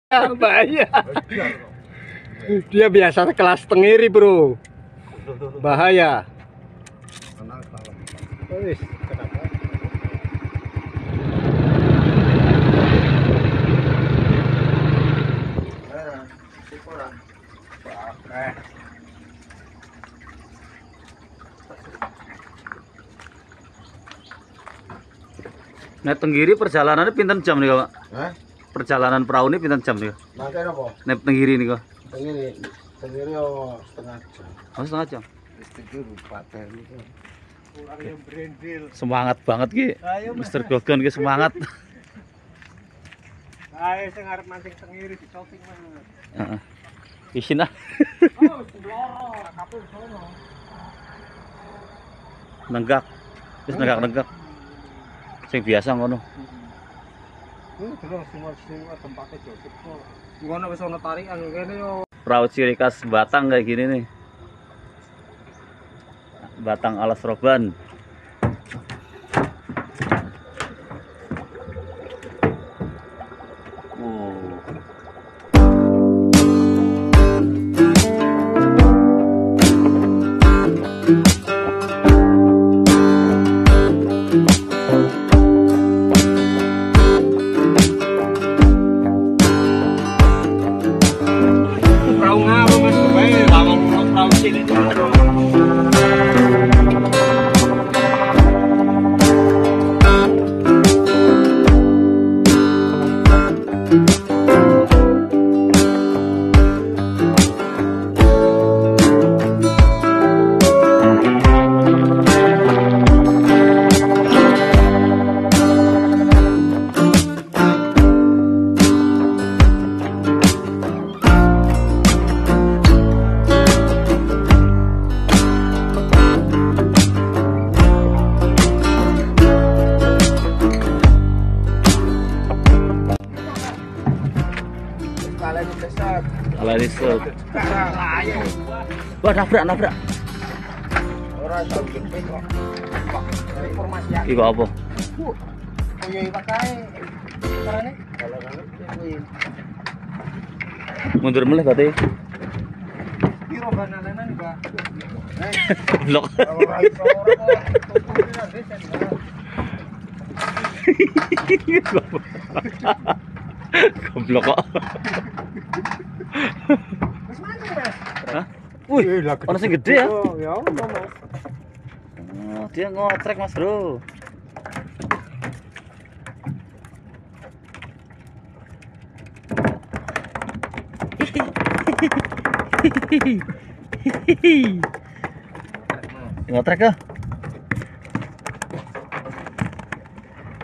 Bahaya. Dia biasa kelas tengiri, bro. Bahaya. Wis, kenapa? Nah, Tenggiri perjalanannya pinten jam nih, Pak? Hah? Perjalanan perahu ini pinten jam nih, Kak? Mangke apa? Nek Tenggiri nih, Kak. Tenggiri setengah jam. Oh, setengah jam. Itu paten itu. Kurang yang brandil. Semangat banget ki. Mister Gogon ki semangat. Ayo sing arep mancing Tenggiri di shopping mah. Heeh. Isin ah. Oh, loro, kapur sono. Nenggak. Wis nenggak-nenggak. Sing biasa ngono. Terus semua tempatnya Josep kok. Ngono wis ono tarikan kene yo. Perahu ciri khas Batang kayak gini nih. Batang alas roban. Perahu ngapa Mas? Bae lawang perahu sini. Ala risuk. Wah, nabrak. Ora iso gede kok. Informasi yang Iku apa? koyo iwak kae. Carane? Kalau Mundur meleh berarti. piro banalenan, Mbak? Blok. Ora iso ora kok. Tutupinan desen. Goblok kok. Wis mancing, Mas. Hah? Wih, ono sing gede ya? Ya, Mas. Oh, dia ngotrek, Mas, Bro. Ngotrek kah?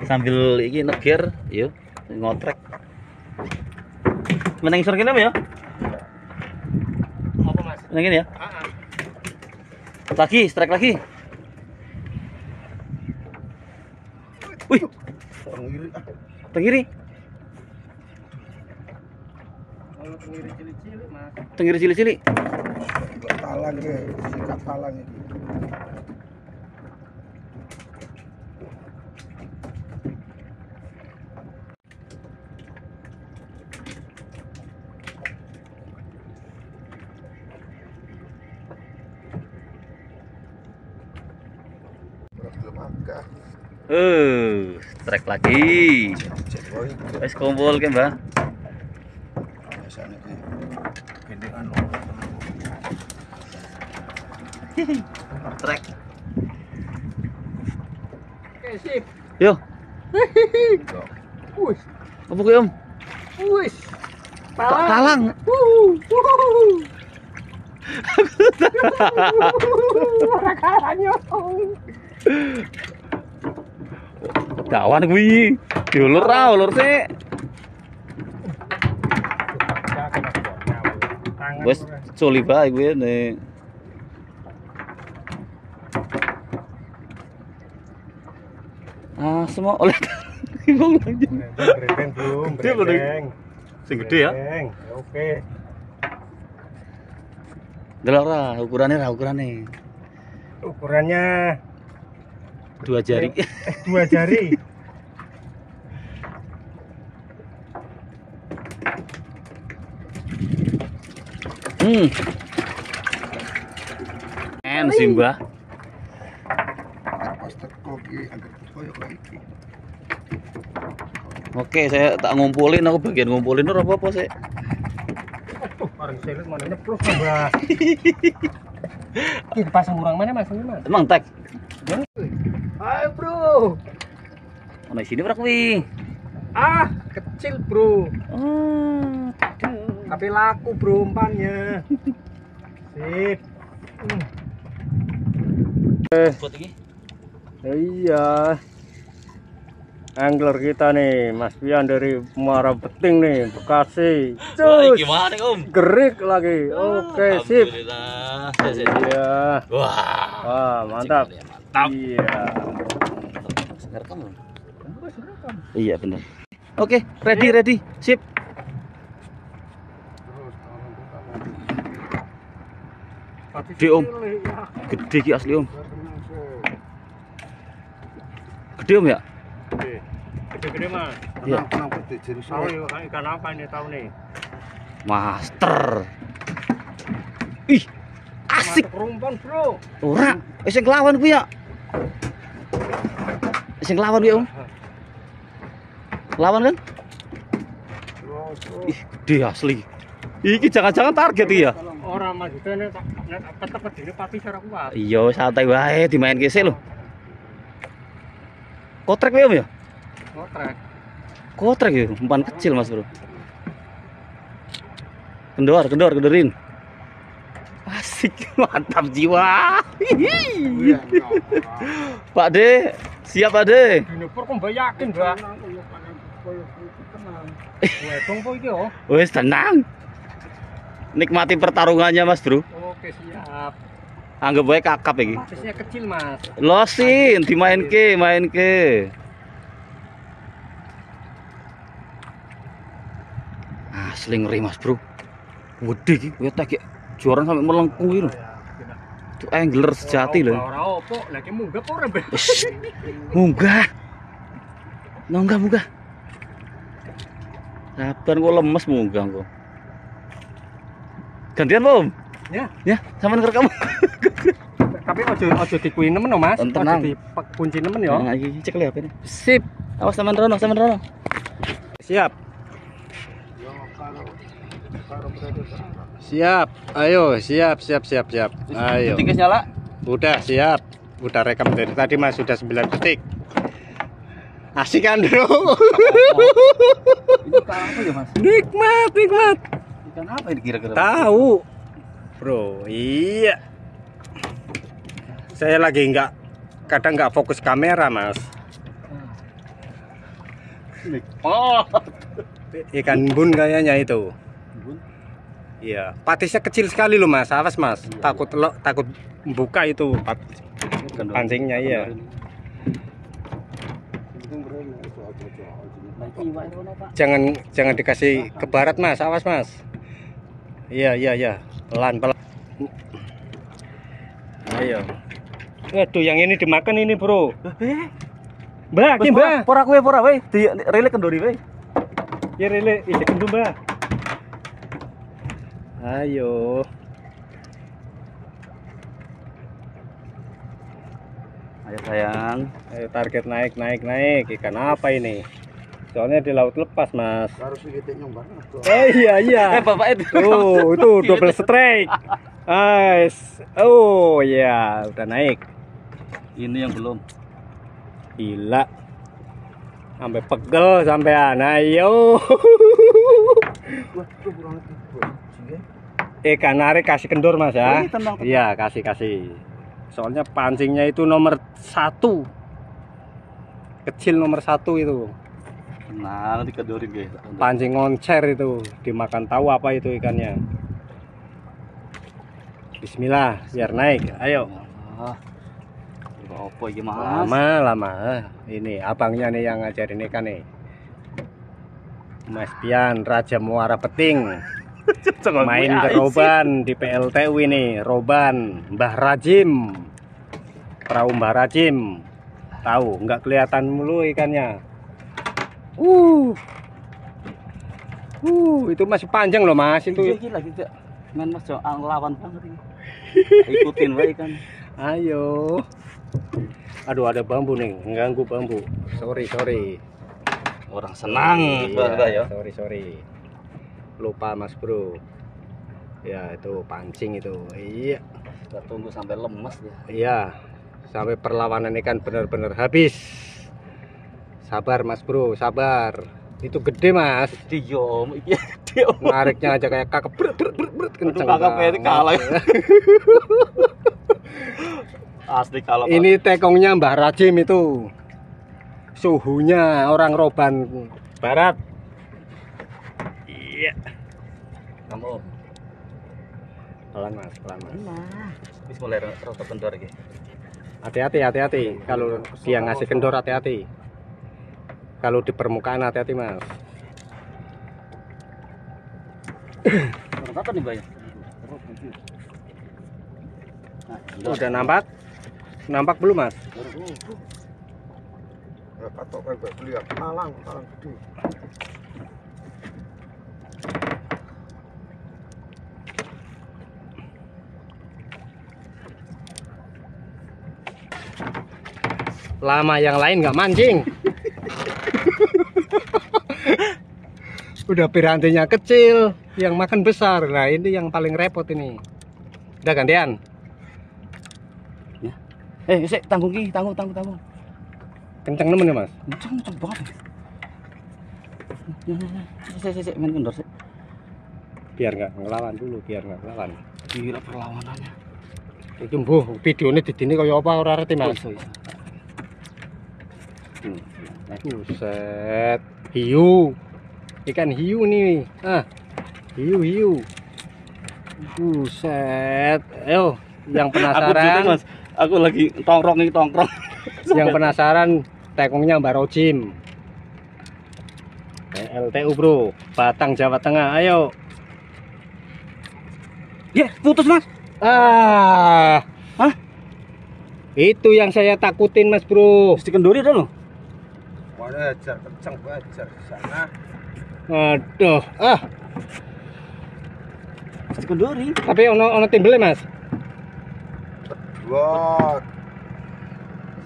Sambil iki neger, yuk ngotrek. Meneng isor kene ya? Apa, Mas? Meneng ini ya? Heeh. Lagi, strike lagi. Wih, tenggiri. Kalau tenggiri cilik-cilik, Mas. Tenggiri cilik-cilik. Talang ke, sikat talang iki. Strike lagi. Wes kumpul ke, Mbak. Strike. Oke, sip. Yo, Wih, apa kuwi, Om? wih. Talang. Ora kalanya. Kawan kuwi. Diulur ra, ulur sik. Wes culi bae kuwi nek. Ah, semua oleh Belum, branding. Sing gede ya. Oke. Delok ra ukurannya. Ukurannya 2 jari. 2 jari. Sih Mbah. Oke, saya tak ngumpulin, aku bagian ngumpulin apa sih? Orang selut mana nyeplos Mbah. Kita pasang urang mana Mas ini Mas? Emang tek. Ayo bro. Ono sini berak wi. Ah, kecil bro. Oh, Tapi laku bro umpannya. Sip. buat ini. Iya. Angler kita nih, Mas Pian dari Muara Beting nih, Bekasi. Wah, gimana Om? Gerik lagi. Oke, sip. Alhamdulillah. Iya. Wah, Wah, mantap. mantap. Iya. Rekam belum? Iya benar. Oke, ready, sip. Gede Om, gede ki asli Om. Gede Om ya? Gede-gede Mas. Iya. Tahu ya, ikan apa ini tahu nih? Master. Ih, asik. Rumpon bro. Ora, sing nglawan kuwi ya. Sing nglawan kuwi Om. Lawan kan? Ih, gede asli. Iki jangan-jangan target iki ya? Orang Mas itu nek tetep dene pati secara kuat. Iya, santai wae dimain kese lho. Kotrek kuwi Om ya? Ngotrek. Kotrek ya, umpan kecil Mas Bro. Kendorin. Asik, mantap jiwa. Hihi. Pak De, siap Pak De. Dene pur kok mbak yakin, Mbak. Wah, tunggu iki yo. Wes tenang. Nikmati pertarungannya Mas Bro. Oke, siap. Anggap wae kakap iki. Patisnya kecil, Mas. Losin main ke. Asli ngeri Mas Bro. Gede iki, wetek joran sampai melengkung iki lho. Itu angler sejati lho. Ora opo, lagi munggah ora, Mbak. Munggah. Munggah. Sabar kok lemes munggah kok. Gantian, Om. Ya, sampean ngerekam. Tapi ojo dikuin nemen no, Mas. Tenang. Ojo dikunci nemen yo. Nah, iki cek lihat ini. Sip. Awas sampean rono. Siap. Siap. Ayo, siap. Ayo. Detik nyala. Udah siap. Udah rekam dari tadi Mas, sudah 9 detik. Asik kan, Bro? Ini ikan apa ya, Mas? Nikmat. Ikan apa ini kira-kira? Tahu. Bro, iya. Saya lagi kadang nggak fokus kamera, Mas. Oh. Ikan bun kayaknya itu. Iya, patisnya kecil sekali loh Mas. Awas Mas, takut buka itu pancingnya ya. Jangan dikasih ke barat Mas, awas Mas. Iya, pelan. Ayo. Waduh, yang ini dimakan ini Bro. Mbak, ki Mbak. Pora we. Di relek kendori we. Ya relek, isi kendu Mbak. Ayo. Ayo sayang. Ayo target naik. Ikan apa ini? Soalnya di laut lepas, Mas. Harus ngitip nyumbang. Iya. Bapak itu. Tuh, itu double strike. Nice. Oh ya, udah naik. Ini yang belum. Gila. Sampai pegel sampean. Ayo. Ikan narik kasih kendur Mas ya. Tenang. Iya, kasih. Soalnya pancingnya itu nomor 1. Kecil nomor 1 itu. Nah, dikedorin guys. Pancing ngoncer itu, dimakan tahu apa itu ikannya. Bismillah, biar naik. Ayo. Apa iki Mas? Lama. Ini abangnya nih yang ngajarin ikan nih. Mas Pian, Raja Muara Beting. Main ke Roban di PLTU ini, Roban Mbah Rajim. Perahu Mbah Rajim. Tahu, nggak kelihatan mulu ikannya. Itu masih panjang loh Mas itu. Iya gila gitu. Men Mas lawan banget ini. Ikutin wae kan. Ayo. Aduh ada bambu nih, mengganggu bambu. Sorry. Orang senang Iya, sorry. Lupa Mas Bro. Ya itu pancing itu. Iya. Kita tunggu sampai lemes ya. Iya. Sampai perlawanan ikan benar-benar habis. Sabar Mas Bro, sabar. Itu gede Mas. Diom, iya gede. Nariknya aja kayak kakak kenceng. Kakak ini kalah. Asli kalau ini tekongnya Mbah Rajim itu. Suhunya orang Roban Barat. Iya. Kamu Pelan Mas. Wis mulai rasa kendor iki. Hati-hati. Kalau dia ngasih kendor hati-hati. Kalau di permukaan hati-hati Mas. Apa nih, Mbak? Udah nampak? Nampak belum Mas? Patok kayak beli malang gede. Lama yang lain nggak mancing. Udah pirantinya kecil, yang makan besar. Nah ini yang paling repot ini. Udah gantian. Ya. Sik tanggung. Kenceng nemen ya Mas. Kenceng banget. Sik main kendor sik. Biar nggak ngelawan dulu, Gila perlawanannya. Itu mbuh videonya di sini kayak apa ora ngerti Mas. Buset. Hiu. Ikan hiu nih. Hiu. Buset. Ayo, yang penasaran. Aku lagi tongkrong. Yang penasaran tekongnya Mbak Rojim. LTU Bro, Batang Jawa Tengah. Ayo. Ya, putus Mas. Hah? Itu yang saya takutin Mas Bro. Mesti kendori dah lo. Wajar kenceng wajar di sana. Aduh, Mesti kendori. tapi ono timbelnya Mas. Pedot.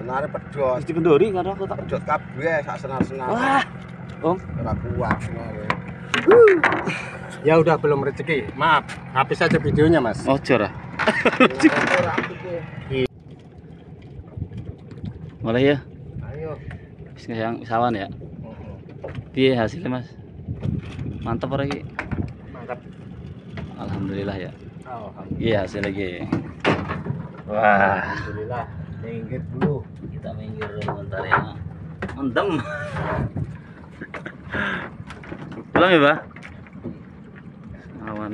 Senare pedot. Mesti kendori karena aku tak. Pedot kabeh sak senar-senar. Wah. Om, Ora kuat senare. Ya udah belum rezeki. Maaf, habis aja videonya Mas. ojo lah. Ora apike. Mulai ya. Ayo. Wis yang sawan ya. Piye hasilnya Mas? Mantap ora iki? Mantap. Alhamdulillah ya. Alhamdulillah. Iya hasil lagi. Wah, Alhamdulillah. Minggir dulu. kita minggir bentar ya. Mendem. Pulang ya, Pak? Awan.